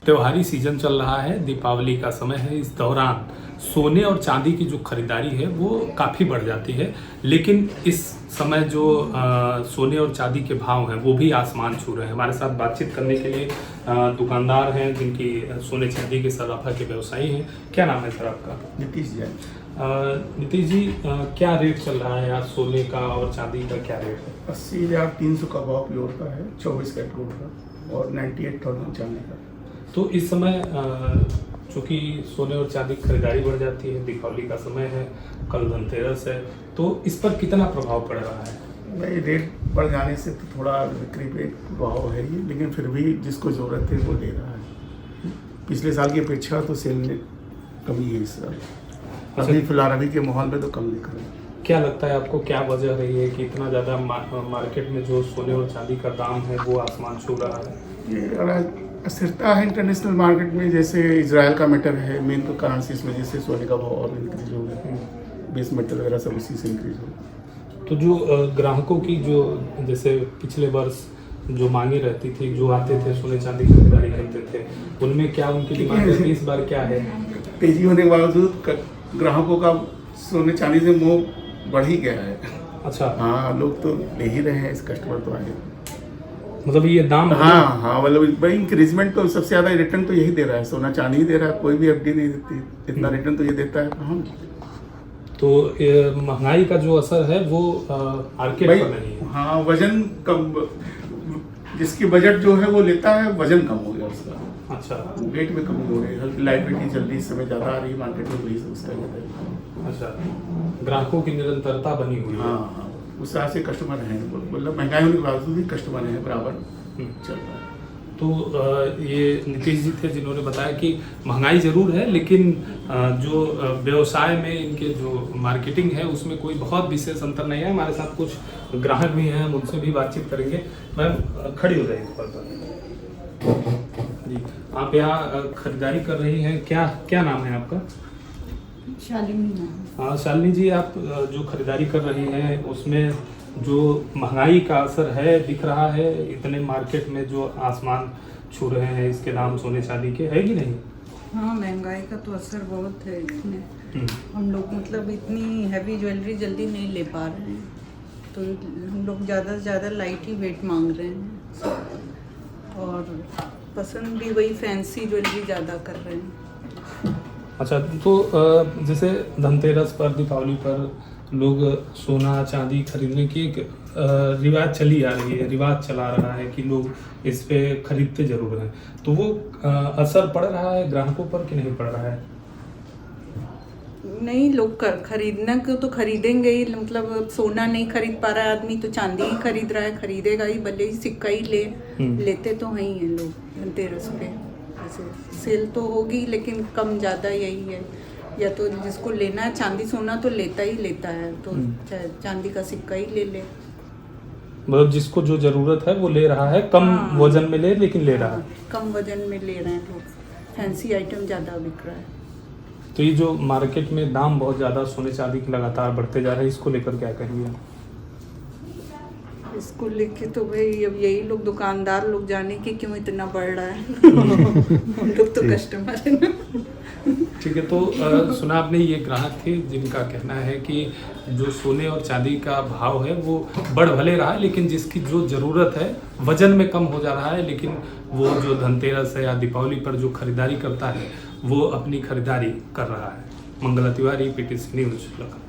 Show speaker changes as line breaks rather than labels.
त्योहारी सीजन चल रहा है, दीपावली का समय है। इस दौरान सोने और चांदी की जो खरीदारी है वो काफ़ी बढ़ जाती है, लेकिन इस समय जो सोने और चांदी के भाव हैं वो भी आसमान छू रहे हैं। हमारे साथ बातचीत करने के लिए दुकानदार हैं जिनकी सोने चांदी के सराफा के व्यवसायी हैं। क्या नाम है सर आपका?
नीतीश जैन।
नीतीश जी, क्या रेट चल रहा है आज सोने का और चांदी का क्या रेट है?
80,300 का भाव प्योर का है, 24 कैरेट गोल्ड का, और 98,000 चांदी का।
तो इस समय चूँकि सोने और चांदी की खरीदारी बढ़ जाती है, दीपावली का समय है, कल धनतेरस है, तो इस पर कितना प्रभाव पड़ रहा है?
भाई रेट बढ़ जाने से तो थोड़ा बिक्री पे प्रभाव है ही, लेकिन फिर भी जिसको ज़रूरत है वो ले रहा है। पिछले साल की अपेक्षा तो सेल में कमी है इस साल। अभी फिलहाल अभी के माहौल में तो कम दिख रहा है।
क्या लगता है आपको, क्या वजह रही है कि इतना ज़्यादा मार्केट में जो सोने और चांदी का दाम है वो आसमान छू रहा है?
ये अस्थिरता है इंटरनेशनल मार्केट में, जैसे इजराइल का मैटर है मेन तो कारण से, इस वजह से सोने का भाव और इंक्रीज हो गया। बेस मेटल वगैरह सब इसी से इंक्रीज हो।
तो जो ग्राहकों की जो जैसे पिछले वर्ष जो मांगे रहती थी, जो आते थे सोने चांदी की खरीदारी करते थे, उनमें क्या उनकी डिमांड है? इस बार क्या है?
तेजी होने के बावजूद ग्राहकों का सोने चांदी से मोह बढ़ ही गया है।
अच्छा,
हाँ, लोग तो ले ही रहे हैं, इस कस्टमर तो आए।
मतलब ये दाम
हाँ, मतलब भाई इंक्रीजमेंट तो सबसे ज़्यादा रिटर्न तो यही दे रहा है, सोना चांदी ही दे रहा है, कोई भी एफडी नहीं देती, इतना रिटर्न तो ये देता है। हाँ,
तो महंगाई का जो असर है वो मार्केट पर नहीं है।
हाँ, वजन कम, जिसकी बजट जो है वो लेता है, वजन कम हो गया उसका।
अच्छा,
वेट में कमी हो रही है, हल्की लाइट वेट जल्दी इस समय ज़्यादा आ रही है मार्केट में, वही उसका है।
अच्छा, ग्राहकों की निरंतरता बनी हुई है।
हाँ, उस तरह से कस्टमर हैं, मतलब महंगाई होने के बावजूद भी कस्टमर हैं, बराबर चल रहा है।
तो ये नीतीश जी थे जिन्होंने बताया कि महंगाई ज़रूर है, लेकिन जो व्यवसाय में इनके जो मार्केटिंग है उसमें कोई बहुत विशेष अंतर नहीं है। हमारे साथ कुछ ग्राहक भी हैं, हम उनसे भी बातचीत करेंगे। मैम खड़ी हो जाएगी थोड़ा सा जी। आप यहाँ खरीदारी कर रही हैं, क्या नाम है आपका?
शालिनी।
हाँ शालिनी जी, आप जो खरीदारी कर रही हैं उसमें जो महंगाई का असर है दिख रहा है, इतने मार्केट में जो आसमान छू रहे हैं इसके दाम सोने चांदी के, है कि नहीं?
हाँ, महंगाई का तो असर बहुत है इसमें। हम लोग मतलब इतनी हैवी ज्वेलरी जल्दी नहीं ले पा रहे हैं, तो हम लोग ज़्यादा से ज़्यादा लाइट ही वेट मांग रहे हैं, और पसंद भी वही फैंसी ज्वेलरी ज़्यादा कर रहे हैं।
अच्छा, तो जैसे धनतेरस पर, दीपावली पर लोग सोना चांदी खरीदने की एक रिवाज चली आ रही है, रिवाज चला रहा है कि लोग इस पे खरीदते जरूर हैं, तो वो असर पड़ रहा है ग्राहकों पर कि नहीं पड़ रहा है?
नहीं, लोग खरीदना को तो खरीदेंगे ही, मतलब सोना नहीं खरीद पा रहा है आदमी तो चांदी ही खरीद रहा है, खरीदेगा ही, भले ही सिक्का ही लेते तो हैं ही हैं लोग धनतेरस पे। ऐसे सेल तो होगी, लेकिन कम ज़्यादा यही है, या तो जिसको लेना है चांदी सोना तो लेता ही लेता है, तो चाहे चांदी का सिक्का ही ले ले।
मतलब जिसको जो जरूरत है वो ले रहा है, कम
हाँ,
वजन में ले, लेकिन ले रहा है।
कम वजन में ले रहे हैं लोग, फैंसी आइटम ज़्यादा बिक रहा है।
तो ये जो मार्केट में दाम बहुत ज़्यादा सोने चांदी के लगातार बढ़ते जा रहे हैं, इसको लेकर क्या कहेंगे?
इसको लेके तो भाई अब यही लोग दुकानदार लोग जाने कि क्यों इतना बढ़ रहा है। हम लोग तो कस्टमर है ना।
ठीक है, तो सुना आपने, ये ग्राहक थे जिनका कहना है कि जो सोने और चांदी का भाव है वो बढ़ भले रहा है, लेकिन जिसकी जो ज़रूरत है वजन में कम हो जा रहा है, लेकिन वो जो धनतेरस है या दीपावली पर जो खरीदारी करता है वो अपनी खरीदारी कर रहा है। Mangla Tiwari, PTC news, Lucknow.